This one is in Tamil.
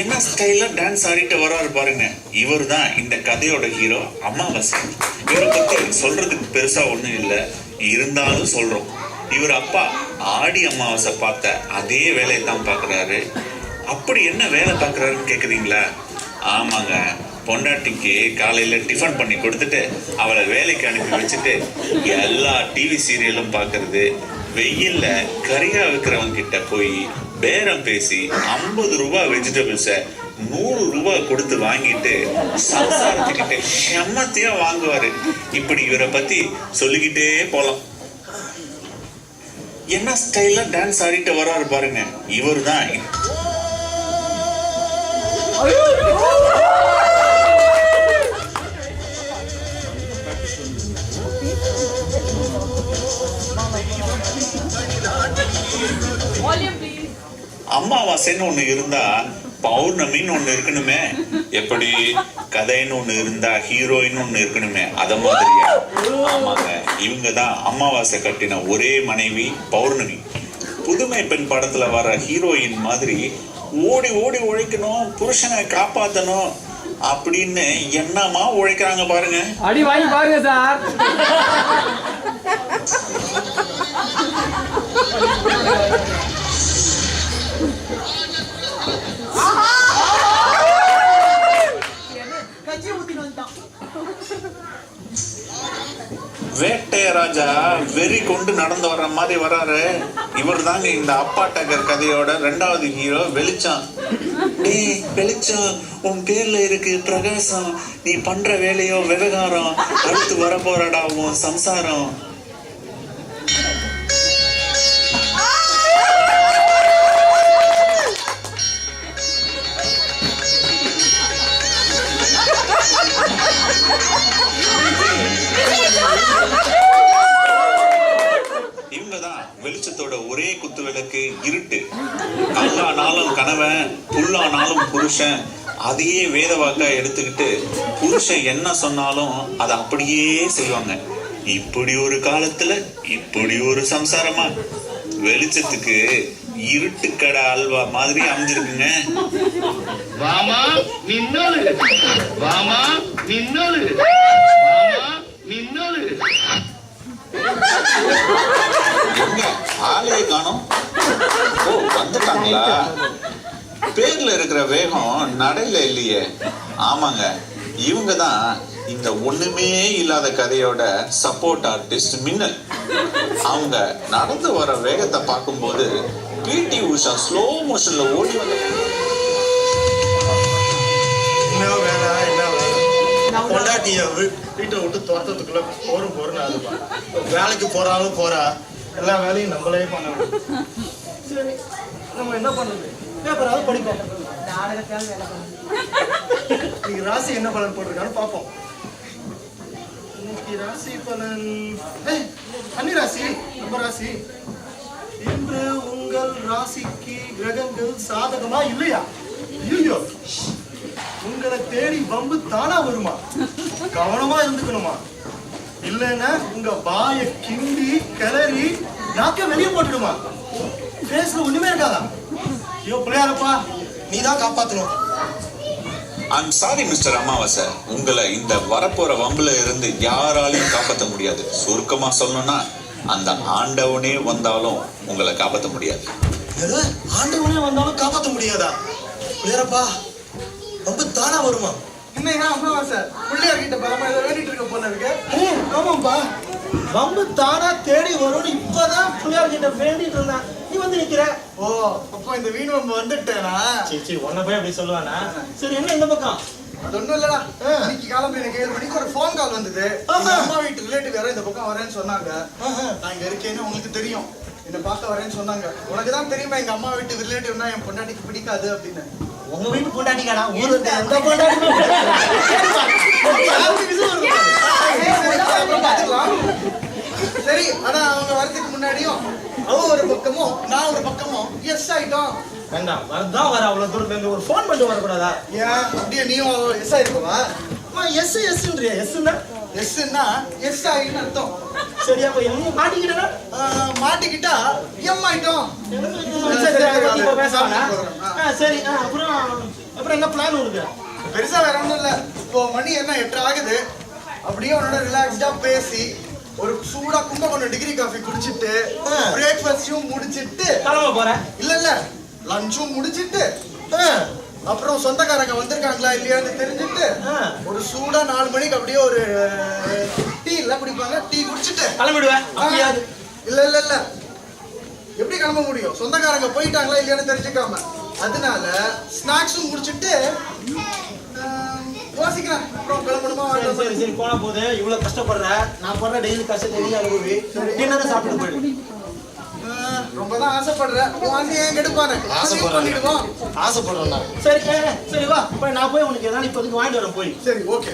என்ன ஸ்டைல்ல டான்ஸ் ஆடிட்டு வராரு பாருங்க. இவர் தான் இந்த கதையோட ஹீரோ அமாவாசை. இவரை பத்தி சொல்றதுக்கு பெருசா ஒண்ணும் இல்லை, இருந்தாலும் சொல்றோம். இவர் அப்பா ஆடி அமாவாசை பார்த்த அதே வேலையை தான் பாக்குறாரு. அப்படி என்ன வேலை பார்க்குறாருன்னு கேட்குறீங்களா? ஆமாங்க, பொண்டாட்டிக்கு காலையில் டிஃபன் பண்ணி கொடுத்துட்டு அவளை வேலைக்கு அனுப்பி வச்சுட்டு எல்லா டிவி சீரியலும் பார்க்கறது, வெயிலில் கறியா விற்கிறவங்க கிட்ட போய் பேரம் பேசி 50 ரூபாய் வெஜிடபிள்ஸை 100 ரூபாய் கொடுத்து வாங்கிட்டு சம்சாரத்துக்கிட்ட செம்மத்தியா வாங்குவாரு. இப்படி இவரை பத்தி சொல்லிக்கிட்டே போலாம். என்ன ஸ்டைல்ல டான்ஸ் ஆடிட்டு வராரு பாருங்க. இவர் தான் அமாவாசைன்னு ஒண்ணு இருந்தா பௌர்ணமின்னு ஒண்ணு இருக்கணுமே. எப்படி கதைன்னு ஒண்ணு இருந்தா ஹீரோயின் ஒண்ணு இருக்கணுமே, அத மாதிரியா? ஆமாங்க, இவங்க தான் அமாவாசை கட்டின ஒரே மனைவி பௌர்ணமி. புதுமை பெண் படத்துல வர ஹீரோயின் மாதிரி ஓடி ஓடி உழைக்கணும், புருஷனை காப்பாத்தணும் அப்படின்னு என்னமா உழைக்கிறாங்க பாருங்க. அடி வாங்கி பாருங்க சார். வேட்டையராஜா வெறி கொண்டு நடந்து வர்ற மாதிரி வர்றாரு. இவர் தாங்க இந்த அப்பா டக்கர் கதையோட 2வது ஹீரோ வெளிச்சம். டேய் வெளிச்சம், உன் பேர்ல இருக்கு பிரகாசம், நீ பண்ற வேலையோ விவகாரம், அடுத்து வர போறடா உன் சம்சாரம். இவங்கதான் வெளிச்சத்தோட ஒரே குத்து விளக்கு இருட்டு. கல்லானாலும் கணவன், புல்லானாலும் புருஷன், அதையே வேத வாக்கா எடுத்துக்கிட்டு புருஷன் என்ன சொன்னாலும் அதை அப்படியே செய்வாங்க. இப்படி ஒரு காலத்துல இப்படி ஒரு சம்சாரமா? வெளிச்சத்துக்கு இருட்டு கடை அல்வா மாதிரி அமைஞ்சிருக்குங்க. வாமா நின்னோலு, வாமா நின்னோலு, வாமா நின்னோலு. ஆளையே காணோம். ஓ, வந்துட்டாங்களா? பேர்ல இருக்கிற வேகம் நடையில இல்லையே. ஆமாங்க, இவங்க தான் இந்த ஒண்ணுமே இல்லாத கதையோட சப்போர்ட் ஆர்டிஸ்ட் மின்னல். அவங்க நடந்து வர வேகத்தை பார்க்கும்போது பிடி உஷா ஸ்லோ மோஷன்ல ஓடி வந்து பொண்டாட்டிய வீட்டை விட்டு துரத்துறதுக்குள்ள போறோம்னு அதுப்பா. வேலைக்கு போறாலும் போறா, எல்லா வேலையும் நம்மளே பண்ணணும். சரி, நம்ம என்ன பண்றது? பேப்பராவது படிப்போம். இன்னைக்கு ராசி என்ன பலன் போட்டிருக்கான்னு பார்ப்போம். இன்னைக்கு ராசி பலன் கன்னி ராசி, நம்ம ராசி. இன்று உங்கள் ராசிக்கு கிரகங்கள் சாதகமா இல்லையா? ஐயோ, உங்களை தேடி வம்பு தானா வருமா? கவனமா இருந்துக்கணுமா? இல்லைன்னா உங்க வாய கிண்டி கிளறி நாக்க வெளியே போட்டுடுமா? பேசுற ஒண்ணுமே இருக்காதா? ஐயோ பிள்ளையாரப்பா, நீ தான் காப்பாத்தணும். I'm sorry மிஸ்டர் அமாவாசை, உங்களை இந்த வரப்போற வம்புல இருந்து யாராலையும் காப்பாற்ற முடியாது. சுருக்கமா சொல்லணும்னா அந்த ஆண்டவனே வந்தாலும் உங்களை காப்பாற்ற முடியாது. ஆண்டவனே வந்தாலும் காப்பாற்ற முடியாதா? பிள்ளையாரப்பா, ரொம்ப தானா வருமா? இன்னைக்கு அமாவாசை, பிள்ளையார்கிட்ட பலமா ஏதோ வேண்டிட்டு இருக்க போல இருக்கு. ஆமாம்பா, வம்பு தானா தேடி வரும்னு இப்பதான் பிள்ளையார்கிட்ட வேண்டிட்டு இருந்தான். நீ வந்து நிக்கிற. ஓ, அப்போ இந்த வீண் வம்பு வந்துட்டேனா? சரி, உன்ன போய் அப்படி சொல்லுவானா? சரி, என்ன இந்த பக்கம்? அது ஒண்ணும் இல்லடா. இன்னைக்கு காலம்பு எனக்கு 7 மணிக்கு ஒரு போன் கால் வந்தது. அம்மா வீட்டு ரிலேட்டிவ் யாரோ இந்த பக்கம் வரேன்னு சொன்னாங்க. நான் இங்க இருக்கேன்னு உங்களுக்கு தெரியும், என்ன பார்க்க வரேன்னு சொன்னாங்க. உனக்கு தான் தெரியுமா எங்க அம்மா வீட்டு ரிலேட்டிவ்னா என் பொண்டாட்டிக்கு பிடிக்காது அப்படின்னு. உங்க வீட்டு பொண்டாட்டிக்காடா? ஊரு எந்த பொண்டாட்டி? சரி, ஆனா அவங்க வரதுக்கு முன்னாடியும் அவ ஒரு பக்கமும் நான் ஒரு பக்கமும் எஸ் ஆயிட்டோம். வேண்டாம், வரதான் வர அவ்வளவு தூரத்துல இருந்து ஒரு ஃபோன் பண்ணிட்டு வரக்கூடாதா? ஏன் அப்படியே நீயும் எஸ் ஆயிருக்கவா? எஸ் எஸ்ன்றியா? எஸ்ன்னா எஸ்ன்னா எஸ் ஆயின்னு அர்த்தம். சரி அப்ப என்ன மாட்டிக்கிட்டா மாட்டிக்கிட்டா எம் ஆயிட்டோம். சரி அப்புறம் என்ன பிளான் இருக்கு? பெருசா வேற ஒண்ணும் இல்ல. இப்போ மணி என்ன 8 ஆகுது. அப்படியே உன்னோட ரிலாக்ஸ்டா பேசி ஒரு சூடா கும்பகோணம் டிகிரி காஃபி குடிச்சிட்டு பிரேக்ஃபாஸ்டும் முடிச்சிட்டு கிளம்ப போறேன். இல்ல லஞ்சும் முடிச்சிட்டு அப்புறம் சொந்தக்காரங்க வந்திருக்காங்களா இல்லையான்னு தெரிஞ்சுட்டு ஒரு சூடா 4 மணிக்கு அப்படியே ஒரு டீ எல்லாம் குடிப்பாங்க, டீ குடிச்சிட்டு கிளம்பிடுவேன். இல்ல எப்படி கிளம்ப முடியும்? சொந்தக்காரங்க போயிட்டாங்களா இல்லையான்னு தெரிஞ்சுக்காம. அதனால ஸ்நாக்ஸும் முடிச்சிட்டு யோசிக்கிறேன் அப்புறம் கிளம்பணுமா. சரி போனா போது இவ்வளவு கஷ்டப்படுற, நான் படுற டெய்லி கஷ்டத்தை வெளியே அனுபவி என்ன சாப்பிட்டு போயிடு. ரொம்பதான் ஆசைப்படுறேன். ஏன் கெடுப்பானு ஆசைப்படுறேன். சரி வா இப்ப நான் போய் உனக்கு ஏதாவது இப்போதைக்கு வாங்கிட்டு வரேன் போய். சரி ஓகே.